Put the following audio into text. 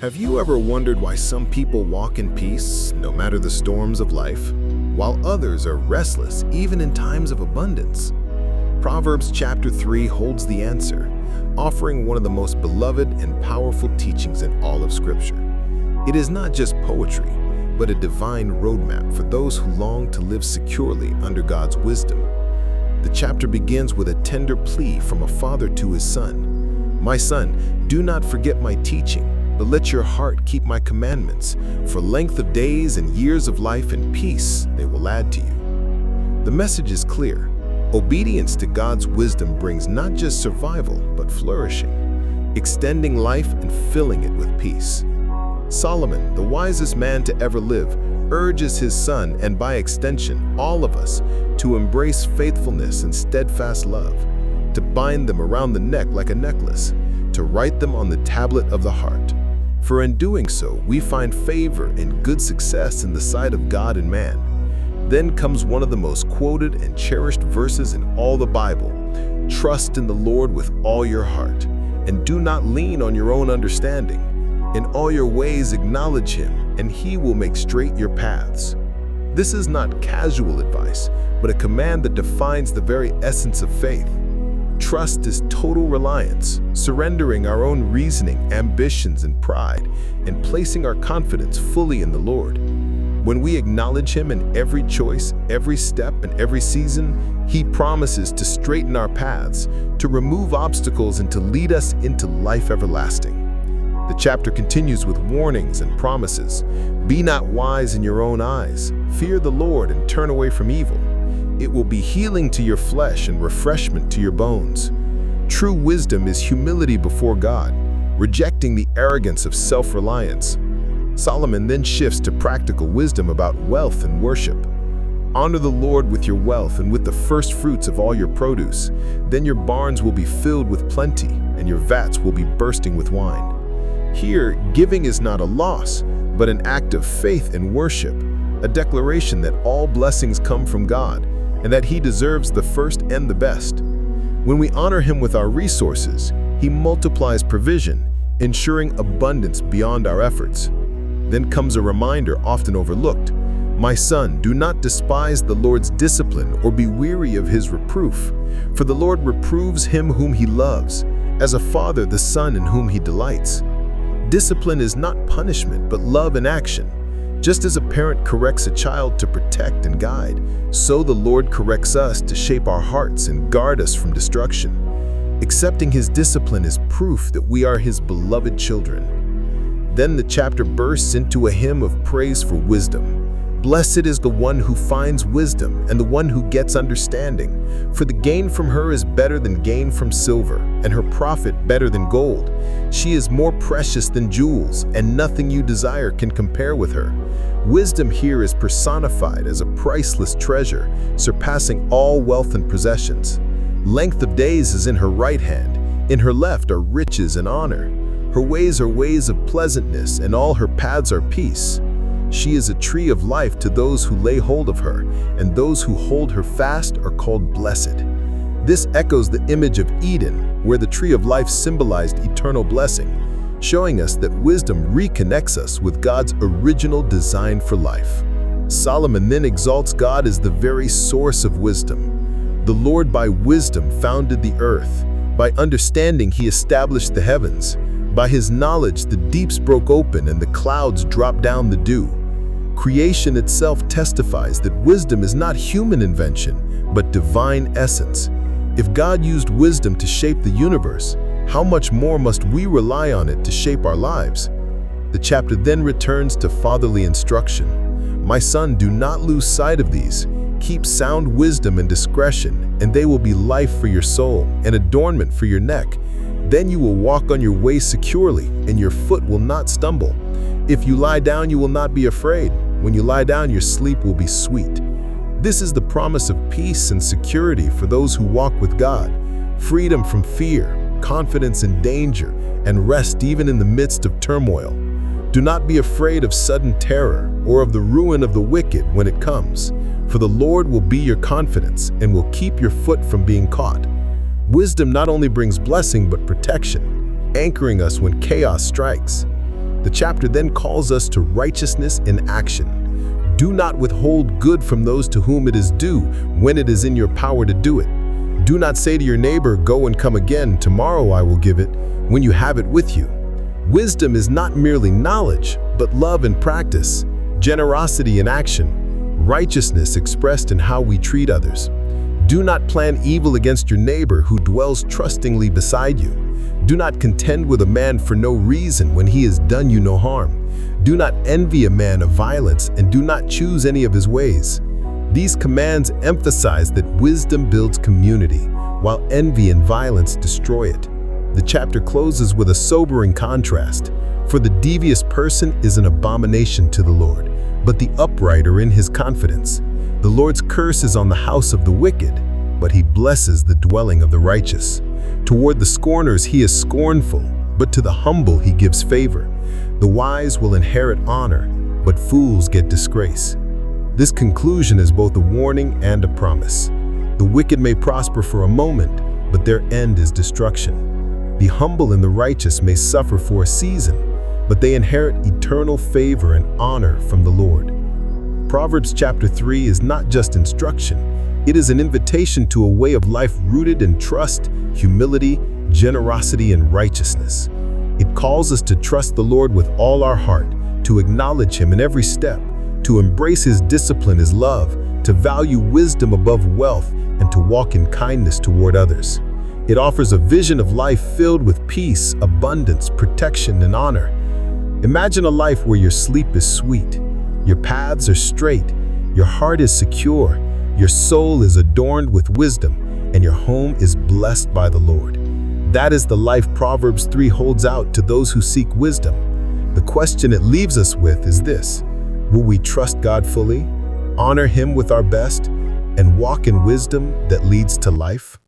Have you ever wondered why some people walk in peace, no matter the storms of life, while others are restless even in times of abundance? Proverbs Chapter 3 holds the answer, offering one of the most beloved and powerful teachings in all of Scripture. It is not just poetry, but a divine roadmap for those who long to live securely under God's wisdom. The chapter begins with a tender plea from a father to his son. "My son, do not forget my teaching, but let your heart keep my commandments, for length of days and years of life and peace they will add to you." The message is clear. Obedience to God's wisdom brings not just survival, but flourishing, extending life and filling it with peace. Solomon, the wisest man to ever live, urges his son, and by extension, all of us, to embrace faithfulness and steadfast love, to bind them around the neck like a necklace, to write them on the tablet of the heart. For in doing so, we find favor and good success in the sight of God and man. Then comes one of the most quoted and cherished verses in all the Bible. "Trust in the Lord with all your heart, and do not lean on your own understanding. In all your ways acknowledge Him, and He will make straight your paths." This is not casual advice, but a command that defines the very essence of faith. Trust is total reliance, surrendering our own reasoning, ambitions, and pride, and placing our confidence fully in the Lord. When we acknowledge Him in every choice, every step, and every season, He promises to straighten our paths, to remove obstacles, and to lead us into life everlasting. The chapter continues with warnings and promises. "Be not wise in your own eyes. Fear the Lord and turn away from evil. It will be healing to your flesh and refreshment to your bones." True wisdom is humility before God, rejecting the arrogance of self-reliance. Solomon then shifts to practical wisdom about wealth and worship. "Honor the Lord with your wealth and with the first fruits of all your produce. Then your barns will be filled with plenty, and your vats will be bursting with wine." Here, giving is not a loss, but an act of faith and worship, a declaration that all blessings come from God, and that He deserves the first and the best. When we honor Him with our resources, He multiplies provision, ensuring abundance beyond our efforts. Then comes a reminder often overlooked. "My son, do not despise the Lord's discipline or be weary of His reproof, for the Lord reproves him whom He loves, as a father the son in whom He delights." Discipline is not punishment, but love in action. Just as a parent corrects a child to protect and guide, so the Lord corrects us to shape our hearts and guard us from destruction. Accepting His discipline is proof that we are His beloved children. Then the chapter bursts into a hymn of praise for wisdom. "Blessed is the one who finds wisdom and the one who gets understanding, for the gain from her is better than gain from silver, and her profit better than gold. She is more precious than jewels, and nothing you desire can compare with her." Wisdom here is personified as a priceless treasure, surpassing all wealth and possessions. Length of days is in her right hand, in her left are riches and honor. Her ways are ways of pleasantness, and all her paths are peace. She is a tree of life to those who lay hold of her, and those who hold her fast are called blessed. This echoes the image of Eden, where the tree of life symbolized eternal blessing, showing us that wisdom reconnects us with God's original design for life. Solomon then exalts God as the very source of wisdom. "The Lord by wisdom founded the earth. By understanding He established the heavens. By His knowledge the deeps broke open and the clouds dropped down the dew." Creation itself testifies that wisdom is not human invention, but divine essence. If God used wisdom to shape the universe, how much more must we rely on it to shape our lives? The chapter then returns to fatherly instruction. "My son, do not lose sight of these. Keep sound wisdom and discretion, and they will be life for your soul and adornment for your neck. Then you will walk on your way securely, and your foot will not stumble. If you lie down, you will not be afraid. When you lie down, your sleep will be sweet." This is the promise of peace and security for those who walk with God, freedom from fear, confidence in danger, and rest even in the midst of turmoil. Do not be afraid of sudden terror or of the ruin of the wicked when it comes, for the Lord will be your confidence and will keep your foot from being caught. Wisdom not only brings blessing but protection, anchoring us when chaos strikes. The chapter then calls us to righteousness in action. Do not withhold good from those to whom it is due when it is in your power to do it. Do not say to your neighbor, "Go and come again, tomorrow I will give it," when you have it with you. Wisdom is not merely knowledge, but love in practice, generosity in action, righteousness expressed in how we treat others. Do not plan evil against your neighbor who dwells trustingly beside you. Do not contend with a man for no reason when he has done you no harm. Do not envy a man of violence, and do not choose any of his ways. These commands emphasize that wisdom builds community, while envy and violence destroy it. The chapter closes with a sobering contrast. For the devious person is an abomination to the Lord, but the upright are in his confidence. The Lord's curse is on the house of the wicked, but he blesses the dwelling of the righteous. Toward the scorners he is scornful, but to the humble he gives favor. The wise will inherit honor, but fools get disgrace. This conclusion is both a warning and a promise. The wicked may prosper for a moment, but their end is destruction. The humble and the righteous may suffer for a season, but they inherit eternal favor and honor from the Lord. Proverbs Chapter 3 is not just instruction, it is an invitation to a way of life rooted in trust, humility, generosity, and righteousness. It calls us to trust the Lord with all our heart, to acknowledge Him in every step, to embrace His discipline as love, to value wisdom above wealth, and to walk in kindness toward others. It offers a vision of life filled with peace, abundance, protection, and honor. Imagine a life where your sleep is sweet, your paths are straight, your heart is secure, your soul is adorned with wisdom, and your home is blessed by the Lord. That is the life Proverbs 3 holds out to those who seek wisdom. The question it leaves us with is this: will we trust God fully, honor Him with our best, and walk in wisdom that leads to life?